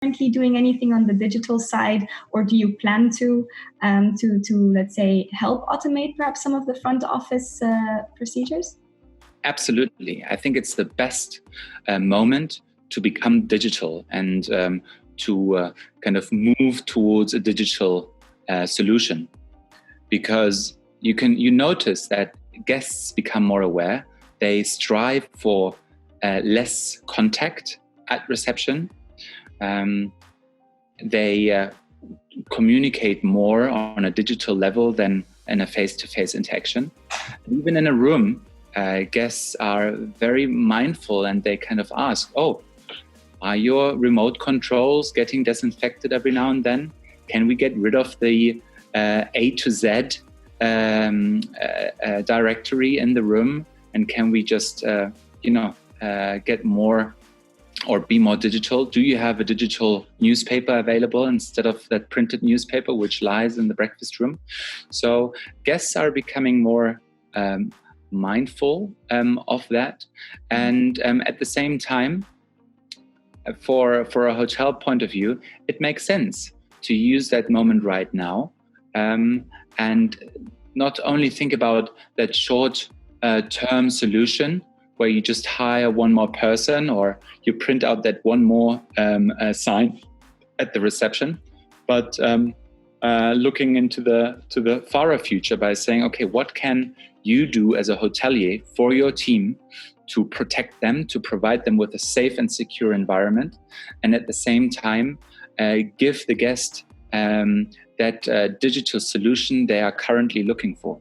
currently doing anything on the digital side, or do you plan to let's say help automate perhaps some of the front office procedures? Absolutely. I think it's the best moment to become digital and to kind of move towards a digital solution, because you notice that guests become more aware. They strive for less contact at reception. They communicate more on a digital level than in a face-to-face interaction. Even in a room, guests are very mindful, and they kind of ask, "Oh, are your remote controls getting disinfected every now and then? Can we get rid of the A to Z directory in the room? And can we just, get more or be more digital? Do you have a digital newspaper available instead of that printed newspaper which lies in the breakfast room?" So guests are becoming more mindful of that. And at the same time, for a hotel point of view, it makes sense to use that moment right now, and not only think about that short term solution where you just hire one more person or you print out that one more sign at the reception, but looking into the far future by saying, okay, what can you do as a hotelier for your team to protect them, to provide them with a safe and secure environment, and at the same time give the guest that digital solution they are currently looking for.